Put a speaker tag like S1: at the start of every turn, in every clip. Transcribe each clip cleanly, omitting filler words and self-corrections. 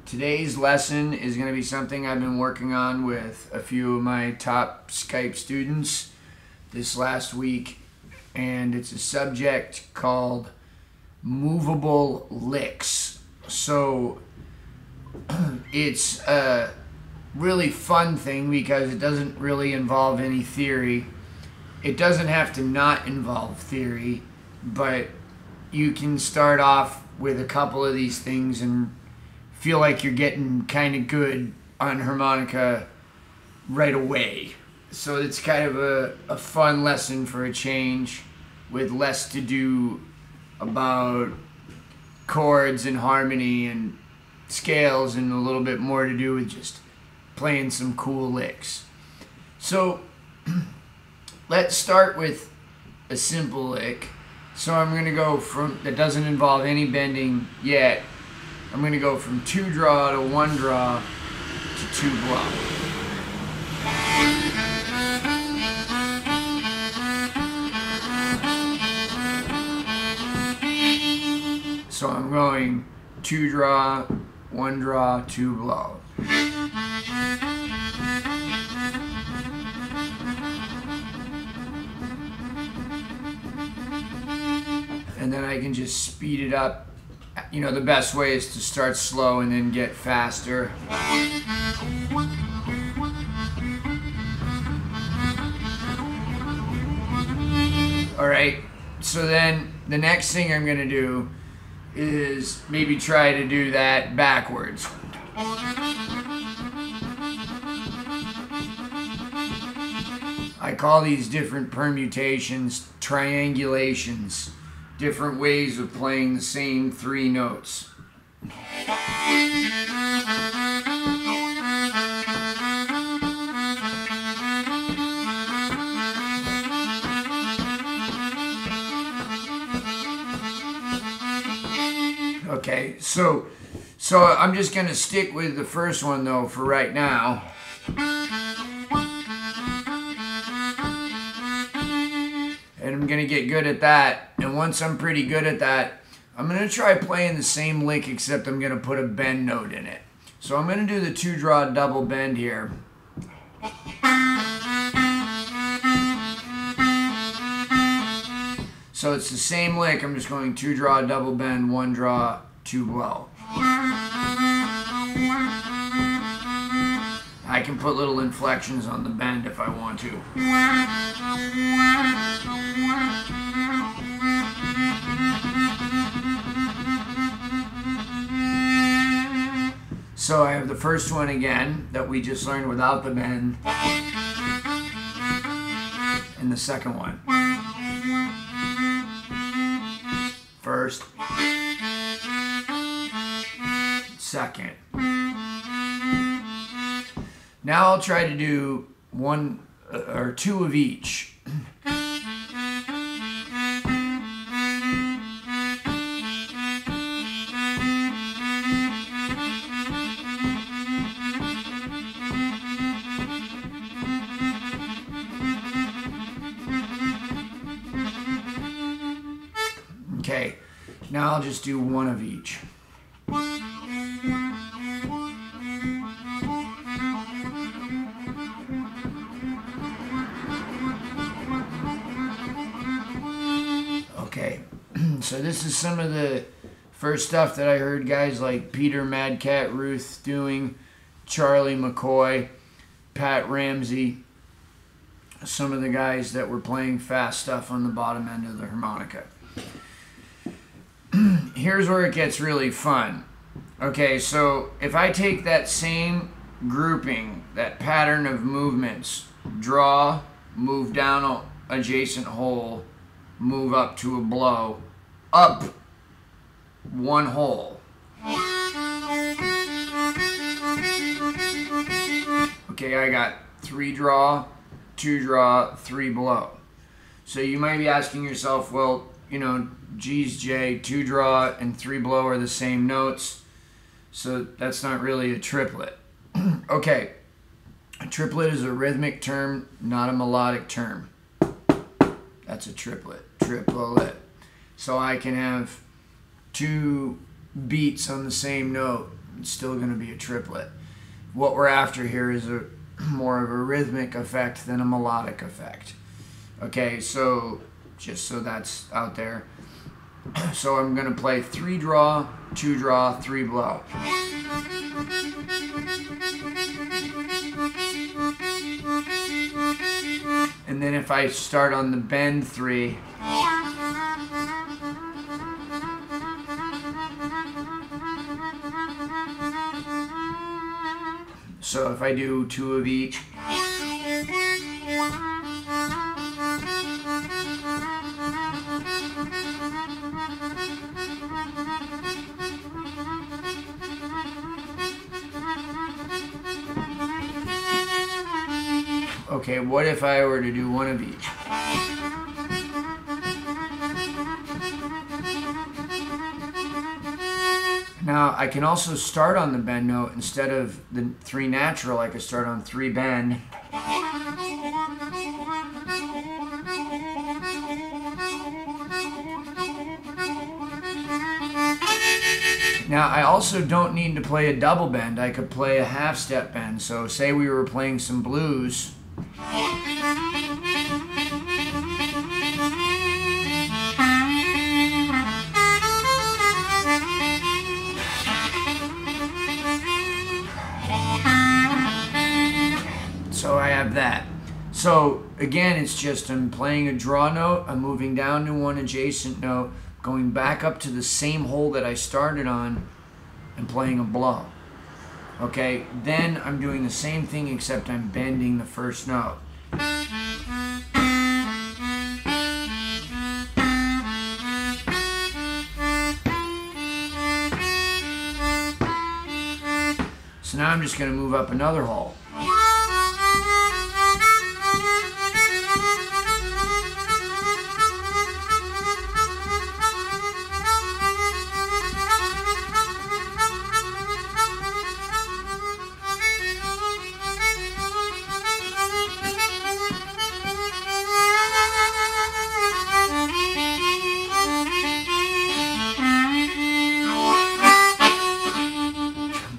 S1: Today's lesson is going to be something I've been working on with a few of my top Skype students this last week, and it's a subject called movable licks. So it's a really fun thing because it doesn't really involve any theory. It doesn't have to not involve theory, but you can start off with a couple of these things and feel like you're getting kind of good on harmonica right away. So it's kind of a fun lesson for a change with less to do about chords and harmony and scales and a little bit more to do with just playing some cool licks. So let's start with a simple lick. So I'm going to go from, that doesn't involve any bending yet. I'm going to go from 2 draw to 1 draw to 2 blow. So I'm going 2 draw, 1 draw, 2 blow. And then I can just speed it up. You know, the best way is to start slow and then get faster. Alright, so then the next thing I'm going to do is maybe try to do that backwards. I call these different permutations triangulations. Different ways of playing the same 3 notes. Okay, so I'm just going to stick with the first one though for right now. And I'm going to get good at that. And once I'm pretty good at that, I'm going to try playing the same lick, except I'm going to put a bend note in it. So I'm going to do the 2 draw double bend here. So it's the same lick. I'm just going 2 draw double bend, 1 draw, 2 blow. I can put little inflections on the bend if I want to. So I have the first one again that we just learned without the bend, and the second one. First, second. Now I'll try to do 1 or 2 of each. Okay, now I'll just do 1 of each. Okay, so this is some of the first stuff that I heard guys like Peter Mad Cat Ruth doing, Charlie McCoy, Pat Ramsey, some of the guys that were playing fast stuff on the bottom end of the harmonica. Here's where it gets really fun. Okay, so if I take that same grouping, that pattern of movements, draw, move down an adjacent hole, move up to a blow, up 1 hole. Okay, I got 3 draw, 2 draw, 3 blow. So you might be asking yourself, well, you know, geez, Jay, 2 draw and 3 blow are the same notes, so that's not really a triplet. Okay, a triplet is a rhythmic term, not a melodic term. That's a triplet, So I can have 2 beats on the same note It's still going to be a triplet. What we're after here is more of a rhythmic effect than a melodic effect. Okay, so just so that's out there. So I'm going to play 3 draw, 2 draw, 3 blow. And then if I start on the bend 3, so if I do 2 of each, okay, what if I were to do 1 of each? Now, I can also start on the bend note. Instead of the 3 natural, I could start on 3 bend. Now, I also don't need to play a double bend. I could play a half step bend. So say we were playing some blues. So I have that. So again, it's just I'm playing a draw note, I'm moving down to 1 adjacent note, going back up to the same hole that I started on, and playing a blow. Okay, then I'm doing the same thing except I'm bending the first note. So now I'm just going to move up another hole.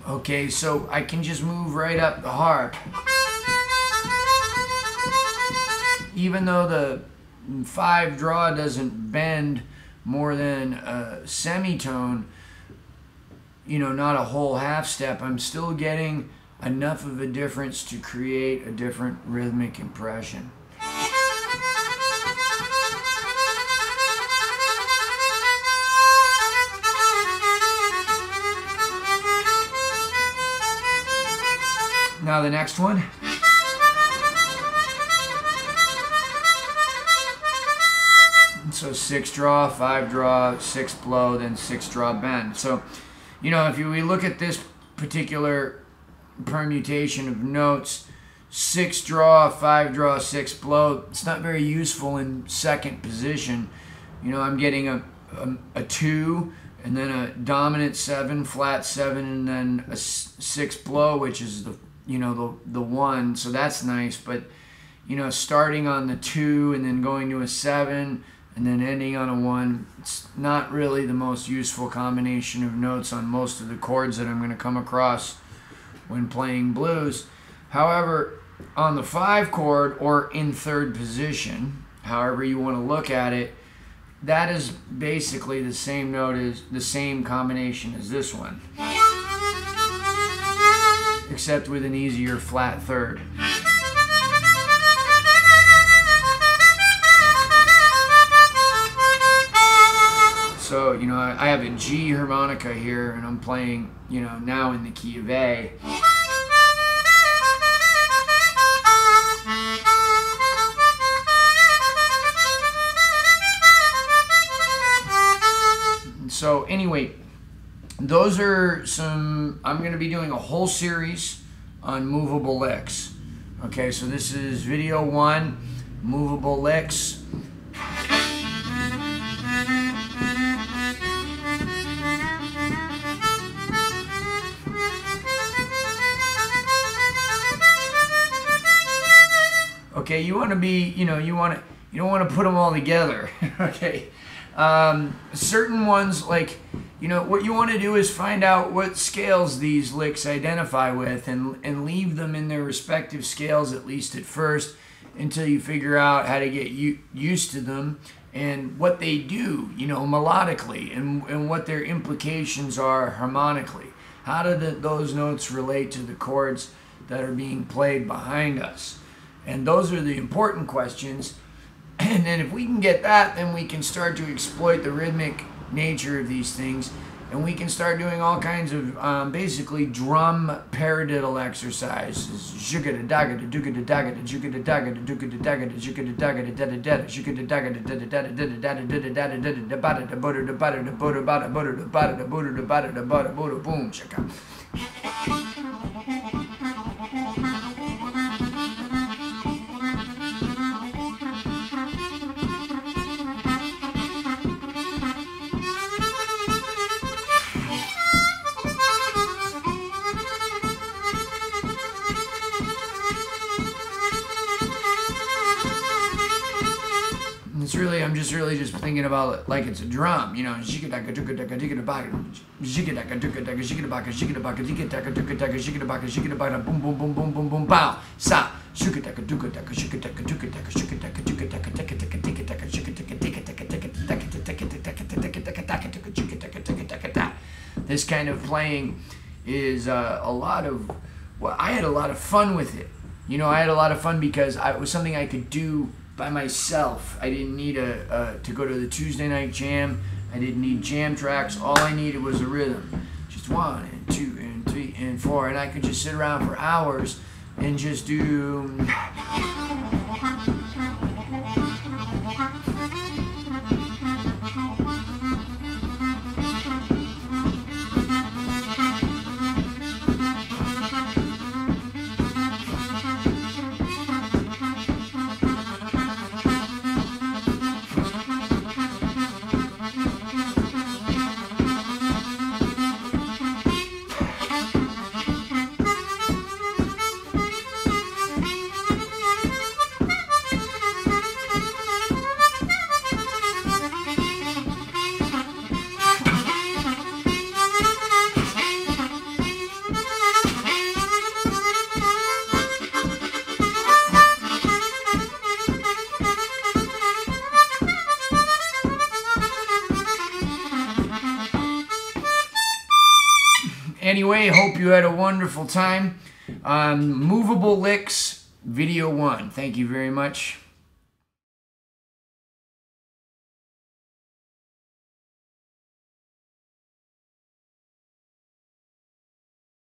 S1: Okay, so I can just move right up the harp. Even though the 5 draw doesn't bend more than a semitone, you know, not a whole half step, I'm still getting enough of a difference to create a different rhythmic impression. Now the next one. So 6 draw, 5 draw, 6 blow, then 6 draw bend. So, you know, if we look at this particular permutation of notes, 6 draw, 5 draw, 6 blow, it's not very useful in second position. You know, I'm getting a 2, and then a dominant 7, flat 7, and then a 6 blow, which is the, you know, the 1, so that's nice. But, you know, starting on the 2 and then going to a 7 and then ending on a 1, it's not really the most useful combination of notes on most of the chords that I'm going to come across when playing blues. However, on the 5 chord, or in third position, however you want to look at it, that is basically the same note as the same combination as this one, except with an easier flat third. So, you know, I have a G harmonica here, and I'm playing, you know, now in the key of A. So anyway, those are some, I'm going to be doing a whole series on movable licks. Okay, so this is video 1, movable licks. Okay, you want to be, you know, you don't want to put them all together. Okay. Certain ones, like, you know, what you want to do is find out what scales these licks identify with and leave them in their respective scales, at least at first, until you figure out how to get used to them and what they do, you know, melodically, and what their implications are harmonically. How do those notes relate to the chords that are being played behind us? And those are the important questions. And then if we can get that, then we can start to exploit the rhythmic nature of these things, and we can start doing all kinds of basically drum paradiddle exercises. It's really, I'm just really just thinking about it like it's a drum, you know. Boom boom boom boom boom boom bow sa. This kind of playing is a lot of, well, I had a lot of fun with it. You know, I had a lot of fun because it was something I could do by myself. I didn't need to go to the Tuesday night jam. I didn't need jam tracks. All I needed was a rhythm. Just 1 and 2 and 3 and 4, and I could just sit around for hours and just do. Anyway, hope you had a wonderful time. Movable Licks, video 1. Thank you very much.